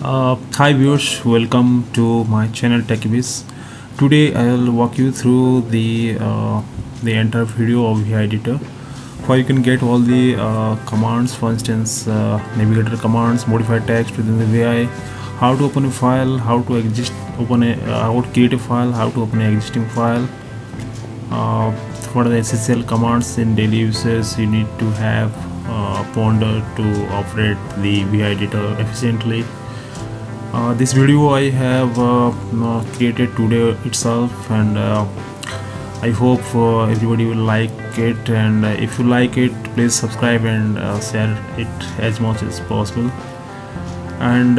Hi viewers, welcome to my channel TechBiz. Today I will walk you through the entire video of VI editor, where you can get all the commands. For instance, navigator commands, modify text within the VI, how to open a file, how to create a file, how to open an existing file. What are the essential commands in daily uses you need to have ponder to operate the VI editor efficiently. This video I have created today itself, and I hope everybody will like it, and if you like it, please subscribe and share it as much as possible. And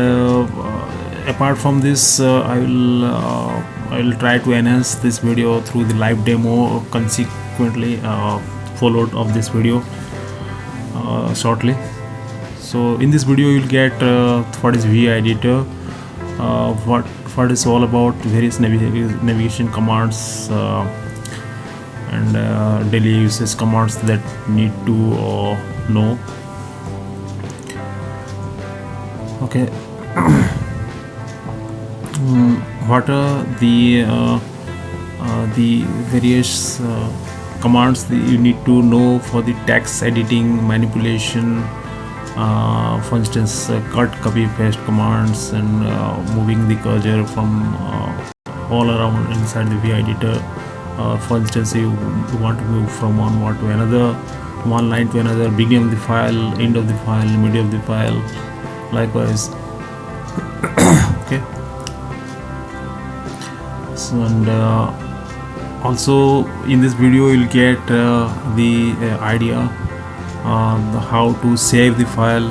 apart from this, I will try to enhance this video through the live demo consequently followed of this video shortly. So in this video you will get what is VI editor, what is all about, various navigation commands and daily uses commands that need to know. Okay. What are the various commands that you need to know for the text editing, manipulation, for instance cut, copy, paste commands, and moving the cursor from all around inside the VI editor. For instance, you want to move from one word to another, one line to another, beginning of the file, end of the file, middle of the file, likewise. Okay. So, and also in this video you'll get the idea how to save the file,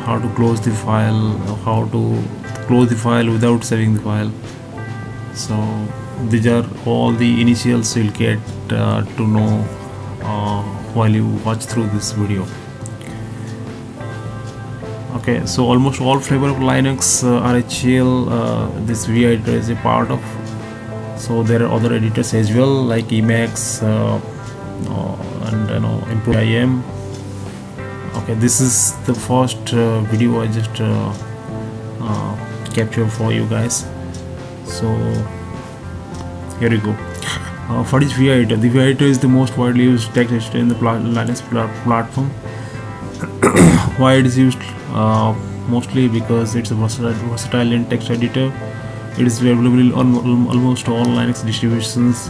how to close the file, how to close the file without saving the file. So these are all the initials you'll get to know while you watch through this video. Okay, so almost all flavor of Linux RHEL this VI editor is a part of. So there are other editors as well, like Emacs and Improve IM. Okay, this is the first video I just captured for you guys. So here we go. What is VI editor? The VI editor is the most widely used text editor in the Linux platform. Why it is used? Mostly because it's a versatile in text editor. It is available on almost all Linux distributions.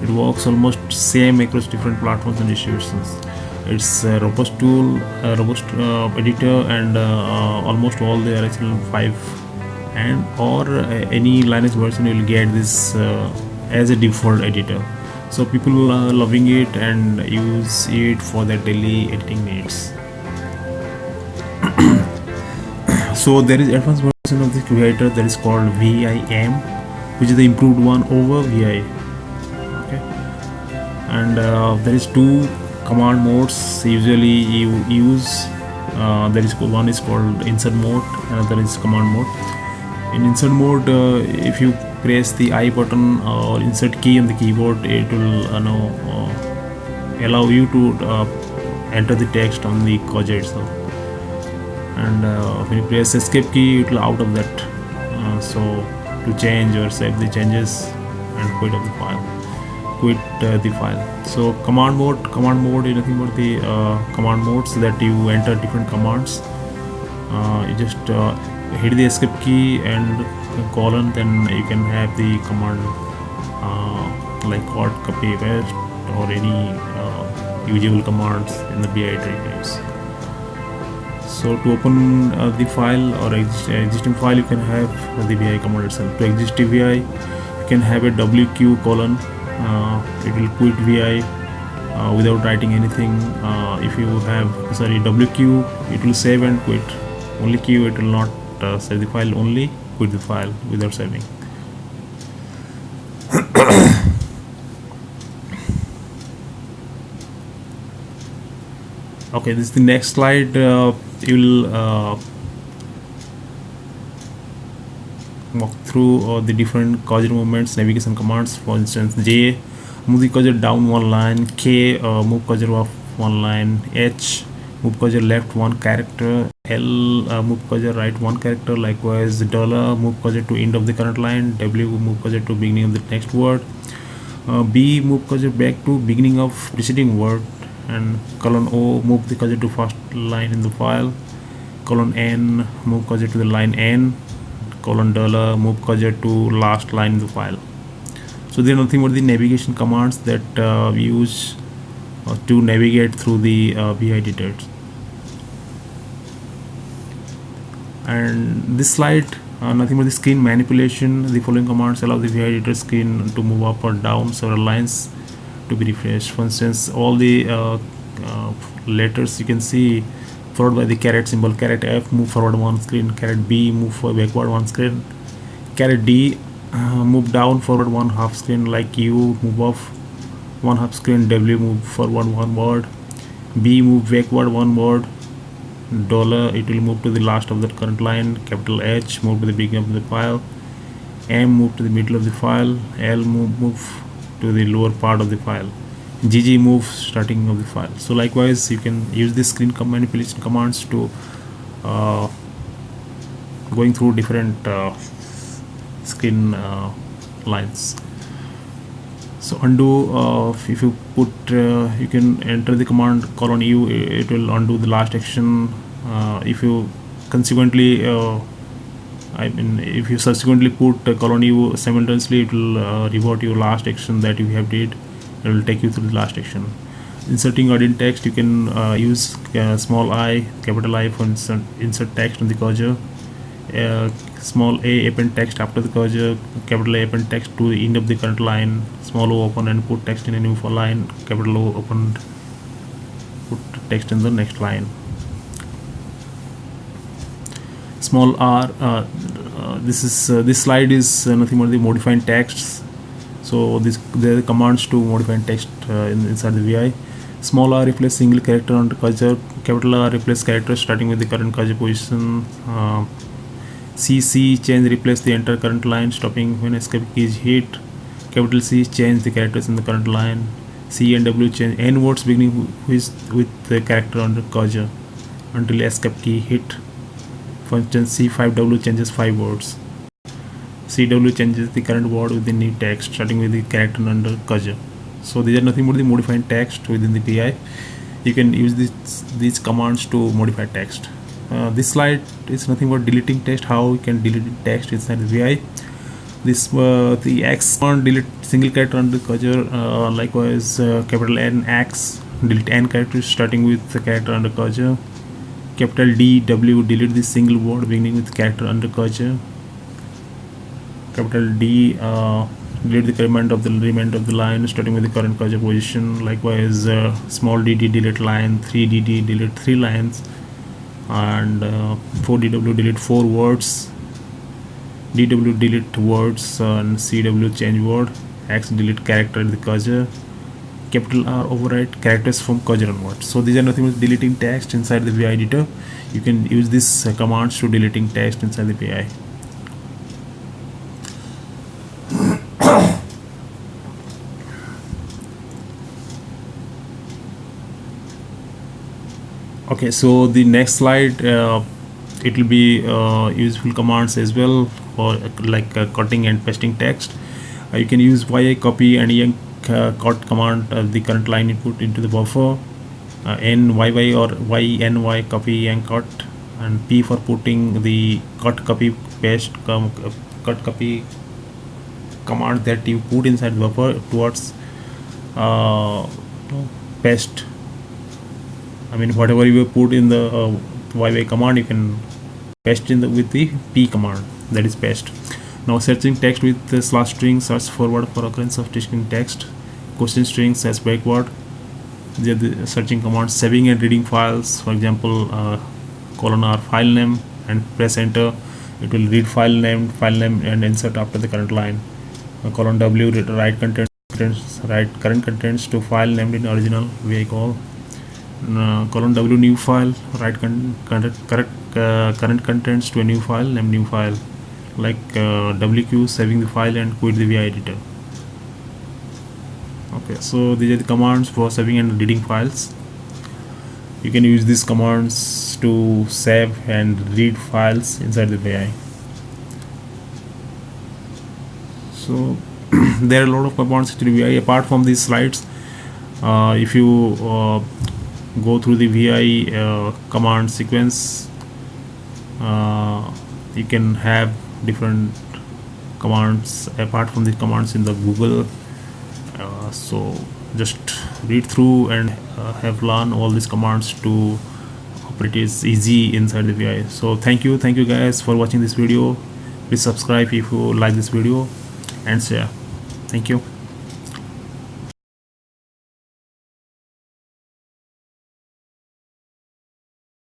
It works almost same across different platforms and distributions. It's a robust tool, a robust editor, and almost all the RHEL 5 and or any Linux version you will get this as a default editor. So people are loving it and use it for their daily editing needs. So there is advanced version of the creator that is called VIM, which is the improved one over VI. Okay, and there is two command modes usually you use. There is one is called insert mode, another is command mode. In insert mode, if you press the I button or insert key on the keyboard, it will allow you to enter the text on the cursor itself. And when you press escape key, it will out of that. So to change or save the changes and quit the file. So command mode is nothing but the command modes that you enter different commands. You just hit the escape key and colon, then you can have the command like cut, copy, paste, or any usable commands in the VI directories. So to open the file or existing file, you can have the VI command itself. To exit VI, you can have a WQ colon. It will quit VI without writing anything. If you have WQ, it will save and quit. Only Q, it will not save the file, only quit the file without saving. Okay, this is the next slide. You will walk through the different cursor movements, navigation commands. For instance, J, move the cursor down one line. K, move cursor up one line. H, move cursor left one character, L move cursor right one character, likewise dollar move cursor to end of the current line, W move cursor to beginning of the next word, B move cursor back to beginning of preceding word, and colon O move the cursor to first line in the file, colon N move cursor to the line N, colon dollar move cursor to last line in the file. So they are nothing but the navigation commands that we use to navigate through the VI editors. And this slide, nothing but the screen manipulation. The following commands allow the VI editor screen to move up or down several lines to be refreshed. For instance, all the letters you can see followed by the caret symbol. Caret F move forward one screen, caret B move backward one screen, caret D move down forward one half screen, like U move off one half screen, W move forward one word, B move backward one word, dollar it will move to the last of the current line, capital H move to the beginning of the file, M move to the middle of the file, L move to the lower part of the file, GG move starting of the file. So likewise you can use this screen manipulation commands to going through different screen lines. So undo, if you put you can enter the command colon U, it will undo the last action. If you consequently if you subsequently put colon U simultaneously, it will revert your last action that you have did. It will take you through the last action. Inserting adding text, you can use small I, capital I for insert text on the cursor. Small a append text after the cursor, capital A append text to the end of the current line, small o open and put text in a new line, capital O open put text in the next line. Small r, this slide is nothing but the modifying texts. So there are the commands to modify text inside the VI. Small r replace single character on the cursor, capital R replace character starting with the current cursor position. CC change replace the entire current line stopping when escape key is hit. Capital C change the characters in the current line. C and W change n words beginning with the character on the cursor until escape key hit. For instance, C5W changes 5 words. CW changes the current word with the new text starting with the character under cursor. So these are nothing but the modifying text within the PI. You can use these commands to modify text. This slide is nothing but deleting text, how you can delete text inside the VI. This the X command delete single character under cursor, likewise capital N X delete n characters starting with the character under cursor. Capital D W delete the single word beginning with character under cursor. Capital D delete the remainder of the line starting with the current cursor position. Likewise small dd delete line, 3dd delete 3 lines, and 4dw delete 4 words, dw delete words, and cw change word, x delete character in the cursor, capital R overwrite characters from cursor onwards. So these are nothing but deleting text inside the VI editor. You can use these commands to deleting text inside the VI. Okay, so the next slide, it will be useful commands as well for like cutting and pasting text. You can use yi copy and en cut command the current line input into the buffer, nyy or yny copy and cut, and p for putting the cut copy paste cut copy command that you put inside the buffer towards paste. I mean, whatever you put in the YY command, you can paste in with the P command, that is paste. Now searching text with the slash string, search forward for occurrence of text in text. Question string, search backward. The searching commands. Saving and reading files, for example colon R file name and press enter. It will read file name and insert after the current line. Colon W write write current contents to file named in original VI call. Colon W new file, write current contents to a new file, name new file, like WQ saving the file and quit the VI editor. Okay, so these are the commands for saving and reading files. You can use these commands to save and read files inside the VI. So there are a lot of commands in the VI apart from these slides. If you go through the VI command sequence, you can have different commands apart from the commands in the Google. So just read through and have learned all these commands to operate is easy inside the VI. So thank you guys for watching this video. Please subscribe if you like this video and share. Thank you.